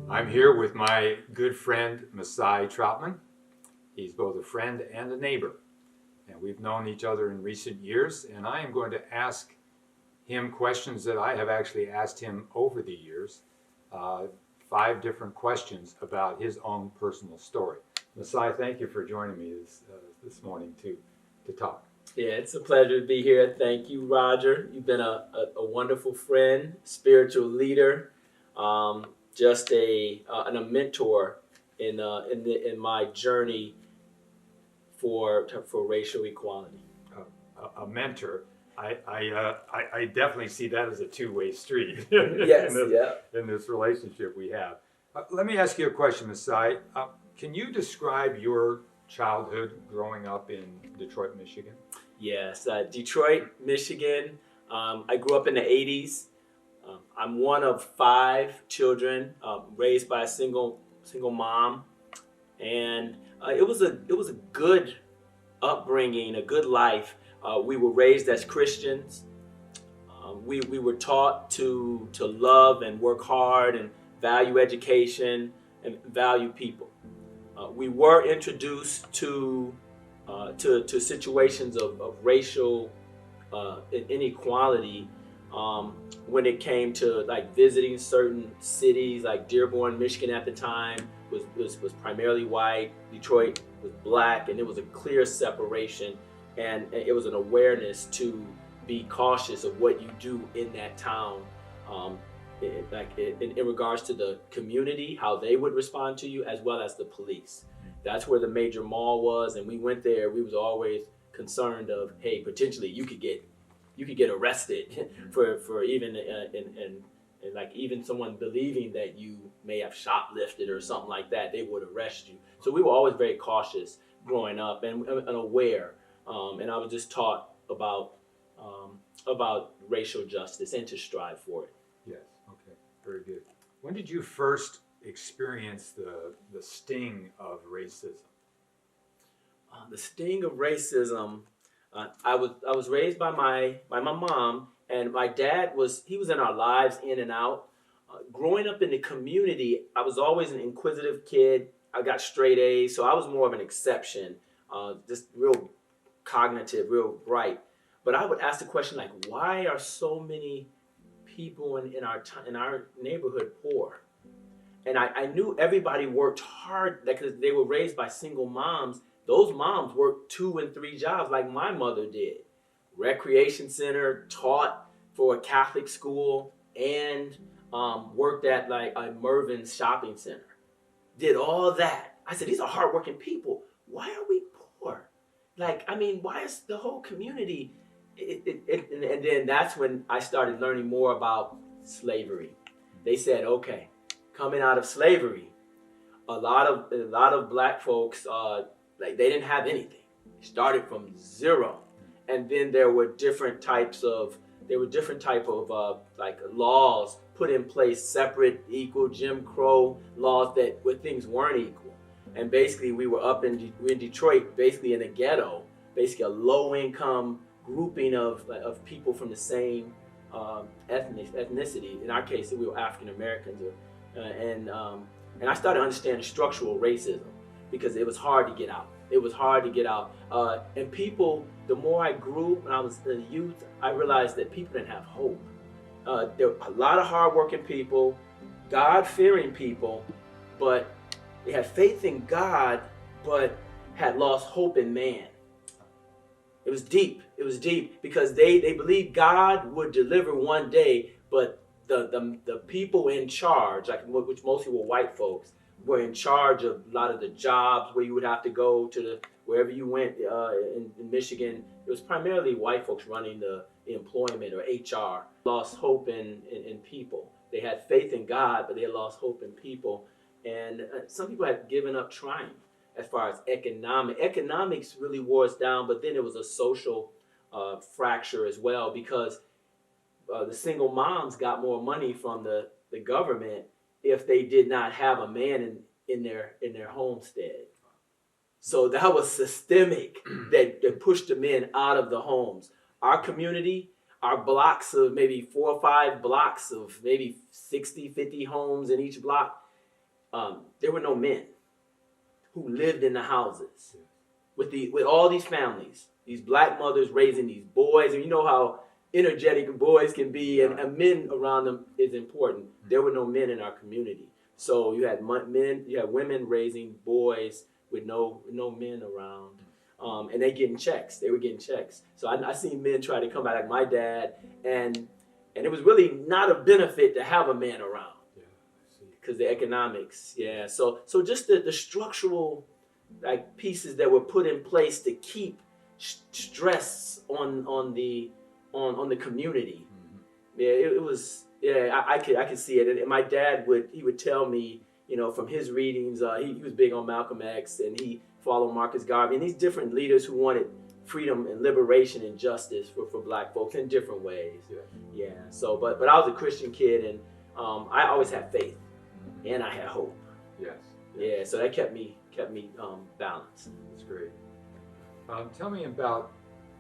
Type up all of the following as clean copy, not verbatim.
I'm here with my good friend Masai Troutman. He's both a friend and a neighbor, and we've known each other in recent years, and I am going to ask him questions that I have actually asked him over the years, 5 different questions about his own personal story. Masai, thank you for joining me this morning to talk. Yeah, it's a pleasure to be here. Thank you, Roger. You've been a wonderful friend, spiritual leader, just a mentor in my journey for racial equality. A mentor. I definitely see that as a two-way street. Yes, in this relationship we have. Let me ask you a question, Masai. Can you describe your childhood growing up in Detroit, Michigan? Yes, Detroit, Michigan. I grew up in the 80s. I'm one of 5 children raised by a single mom, and it was a good upbringing, a good life. We were raised as Christians. We were taught to love and work hard and value education and value people. We were introduced to situations of racial inequality when it came to like visiting certain cities, like Dearborn, Michigan at the time was primarily white. Detroit was black, and it was a clear separation, and it was an awareness to be cautious of what you do in that town. In regards to the community, how they would respond to you, as well as the police. That's where the major mall was, and we went there. We was always concerned of, hey, potentially you could get arrested for even and like even someone believing that you may have shoplifted or something like that, they would arrest you. So we were always very cautious growing up and aware. And I was just taught about racial justice and to strive for it. Yes. Okay. Very good. When did you first experience the sting of racism? The sting of racism. I was raised by my mom, and my dad was in our lives in and out. Growing up in the community, I was always an inquisitive kid. I got straight A's, so I was more of an exception. Just real cognitive, real bright. But I would ask the question like, why are so many people in our neighborhood poor? And I knew everybody worked hard because they were raised by single moms. Those moms worked 2 and 3 jobs like my mother did. Recreation center, taught for a Catholic school, and worked at like a Mervyn's shopping center. Did all that. I said, these are hardworking people. Why are we poor? Like, I mean, why is the whole community? And then that's when I started learning more about slavery. They said, okay, coming out of slavery, a lot of black folks, like they didn't have anything. They started from zero, and then there were different type of like laws put in place, separate, equal, Jim Crow laws that where things weren't equal. And basically, we were in Detroit, basically in a ghetto, basically a low-income grouping of people from the same ethnicity. In our case, we were African Americans, and I started understanding structural racism because it was hard to get out. It was hard to get out. And people, the more I grew when I was a youth, I realized that people didn't have hope. There were a lot of hardworking people, God-fearing people, but they had faith in God, but had lost hope in man. It was deep. It was deep because they believed God would deliver one day, but the people in charge, like which mostly were white folks, were in charge of a lot of the jobs where you would have to go to wherever you went in Michigan. It was primarily white folks running the employment or HR. Lost hope in people. They had faith in God, but they had lost hope in people. And some people had given up trying as far as economics really wore us down, but then it was a social fracture as well because the single moms got more money from the government if they did not have a man in their homestead. So that was systemic that pushed the men out of the homes. Our community, our blocks of maybe 4 or 5 blocks of maybe 60, 50 homes in each block, there were no men who lived in the houses with all these families, these black mothers raising these boys, and you know how energetic boys can be, and men around them is important. There were no men in our community, so you had women raising boys with no men around, and they getting checks. They were getting checks. So I seen men try to come out like my dad, and it was really not a benefit to have a man around because the economics. Yeah. So just the structural like pieces that were put in place to keep stress on the community. Yeah, it was. Yeah, I could see it. And my dad would tell me, you know, from his readings, he was big on Malcolm X, and he followed Marcus Garvey and these different leaders who wanted freedom and liberation and justice for black folks in different ways. Yeah. So, but I was a Christian kid, and I always had faith, and I had hope. Yes. Yeah. So that kept me balanced. That's great. Tell me about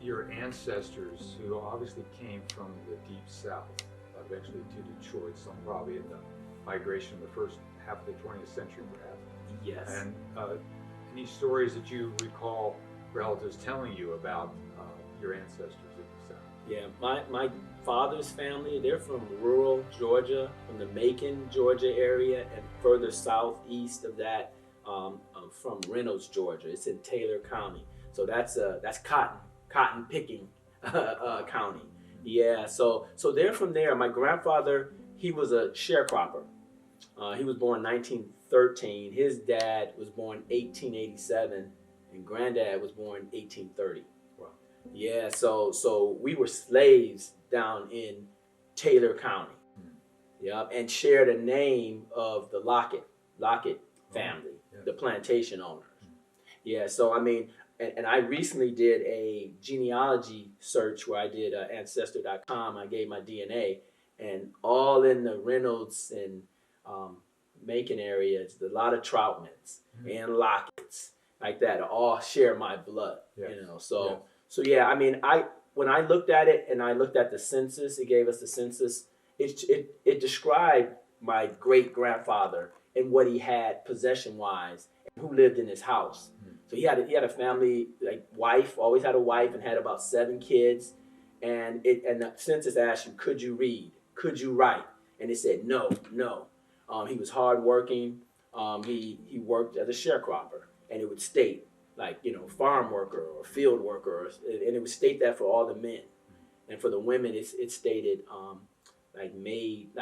your ancestors who obviously came from the deep south, eventually to Detroit, some probably in the migration of the first half of the 20th century, perhaps. Yes. And any stories that you recall relatives telling you about your ancestors in the south? Yeah, my father's family, they're from rural Georgia, from the Macon, Georgia area, and further southeast of that, from Reynolds, Georgia. It's in Taylor County. So that's cotton picking county. Yeah, so they're from there. My grandfather, he was a sharecropper. He was born 1913. His dad was born 1887, and granddad was born 1830. Wow. Yeah, so we were slaves down in Taylor County. Yeah, and shared a name of the Lockett family, the plantation owners. Yeah, so I mean, and I recently did a genealogy search where I did Ancestor.com. I gave my DNA, and all in the Reynolds and Macon areas, a lot of Troutmans and Locketts like that all share my blood. Yes. You know, so yeah. I mean, when I looked at it and I looked at the census, it gave us the census. It described my great grandfather and what he had possession wise, and who lived in his house. So he had a family, like wife, always had a wife, and had about 7 kids. And the census asked you, could you read? Could you write? And it said no. He was hardworking. He worked as a sharecropper, and it would state like, you know, farm worker or field worker, and it would state that for all the men, and for the women it stated like maid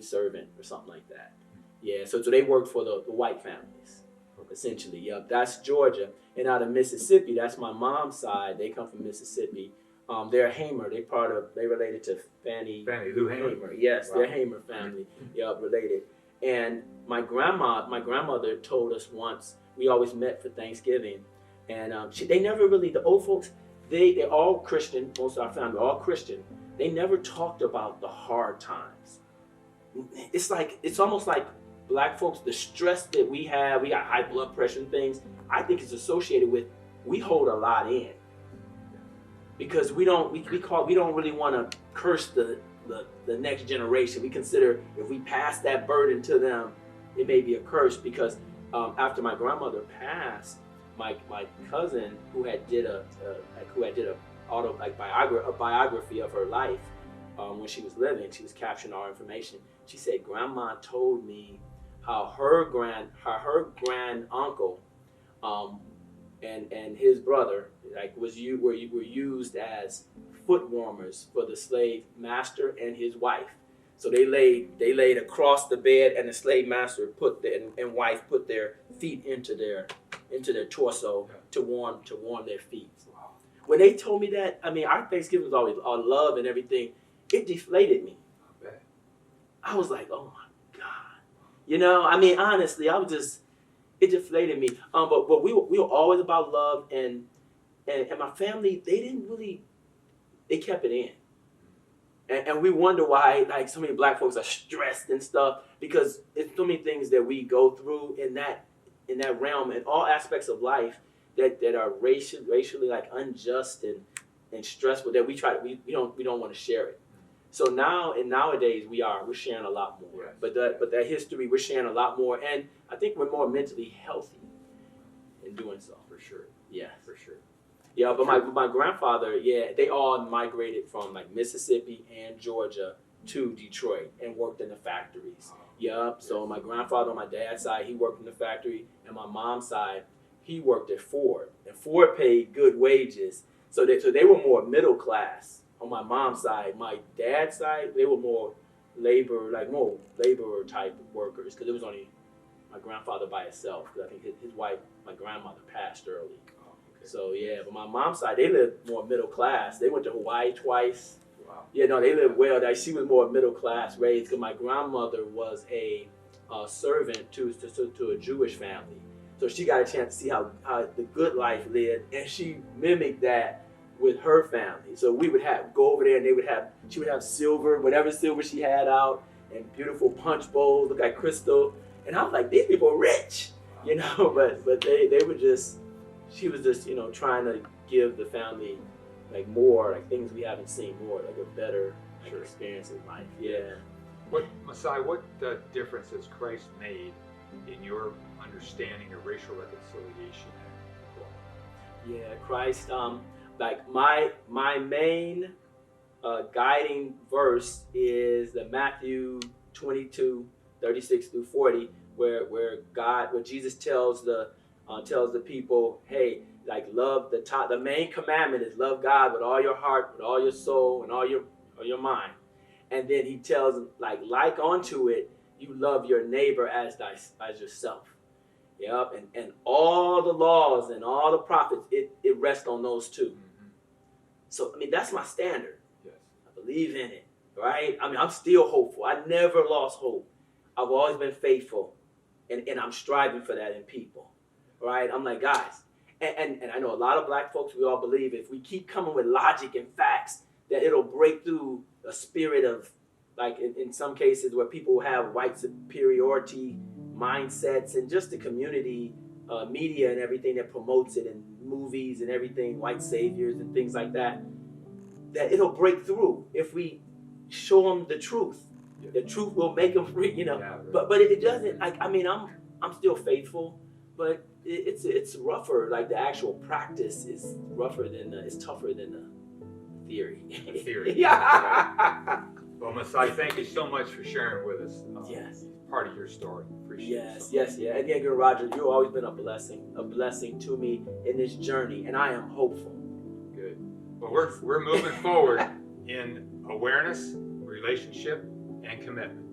servant or something like that. Yeah, so they worked for the white families. Essentially, yep, that's Georgia. And out of Mississippi, that's my mom's side. They come from Mississippi. They're Hamer. They related to Fannie Lou Hamer. Yes, Wow. they're Hamer family. Yep, related. And my grandmother told us once, we always met for Thanksgiving, and they never really, the old folks, they're all Christian. Most of our family are all Christian. They never talked about the hard times. It's almost like black folks, the stress that we have, we got high blood pressure and things, I think it's associated with, we hold a lot in. Because we don't really want to curse the next generation. We consider if we pass that burden to them, it may be a curse. Because after my grandmother passed, my cousin who did a biography of her life when she was living, she was capturing all information. She said, Grandma told me how her grand uncle and his brother were used as foot warmers for the slave master and his wife. So they laid across the bed, and the slave master and wife put their feet into their torso to warm their feet. Wow. When they told me that, I mean, our Thanksgiving was always all love and everything. It deflated me. I bet. I was like, oh my God. You know, I mean, honestly, it deflated me. But we were always about love, and my family, they kept it in. And we wonder why, like, so many black folks are stressed and stuff, because it's so many things that we go through in that realm, in all aspects of life that are racially like unjust and stressful that we don't want to share it. So nowadays we're sharing a lot more. Yes. But that history, we're sharing a lot more, and I think we're more mentally healthy in doing so. For sure. Yes. For sure. Yeah, but my grandfather, they all migrated from like Mississippi and Georgia to Detroit and worked in the factories. Yep. So my grandfather on my dad's side, he worked in the factory, and my mom's side, he worked at Ford, and Ford paid good wages. So they were more middle class on my mom's side. My dad's side, they were more laborer type workers, because it was only my grandfather by himself. Because I think his wife, my grandmother, passed early. Oh, okay. So yeah, but my mom's side, they lived more middle class. They went to Hawaii twice. Wow. Yeah, no, they lived well. She was more middle class raised, because my grandmother was a servant to a Jewish family. So she got a chance to see how the good life lived, and she mimicked that with her family. So we would go over there, and she would have silver, whatever silver she had out, and beautiful punch bowls, look like crystal. And I was like, these people are rich, you know. But they were just, she was just, you know, trying to give the family like more, like things we haven't seen, more like a better experience in life. Yeah. Masai, what difference has Christ made in your understanding of racial reconciliation and equality? Yeah, Christ. Like my main guiding verse is the Matthew 22:36-40, where Jesus tells the people, hey, like love the main commandment is love God with all your heart, with all your soul, and all your mind. And then he tells them, like onto it, you love your neighbor as yourself. Yep, and all the laws and all the prophets, it rests on those two. Mm-hmm. So, I mean, that's my standard. Yes. I believe in it, right? I mean, I'm still hopeful. I never lost hope. I've always been faithful, and I'm striving for that in people, right? I'm like, guys, and I know a lot of black folks, we all believe if we keep coming with logic and facts, that it'll break through a spirit of, like in some cases where people have white superiority mindsets, and just the community media and everything that promotes it, and movies and everything, white saviors and things like that, that it'll break through if we show them the truth. Yeah. The truth will make them free, you know. Yeah, right. But it doesn't. Like, I mean, I'm still faithful, but it's rougher. Like the actual practice is rougher than it's tougher than the theory. The theory. Yeah. Well, Masai, thank you so much for sharing with us. Yes. Part of your story. Appreciate it. Yes. And again, Roger, you've always been a blessing to me in this journey, and I am hopeful. Good. Well, we're moving forward in awareness, relationship, and commitment.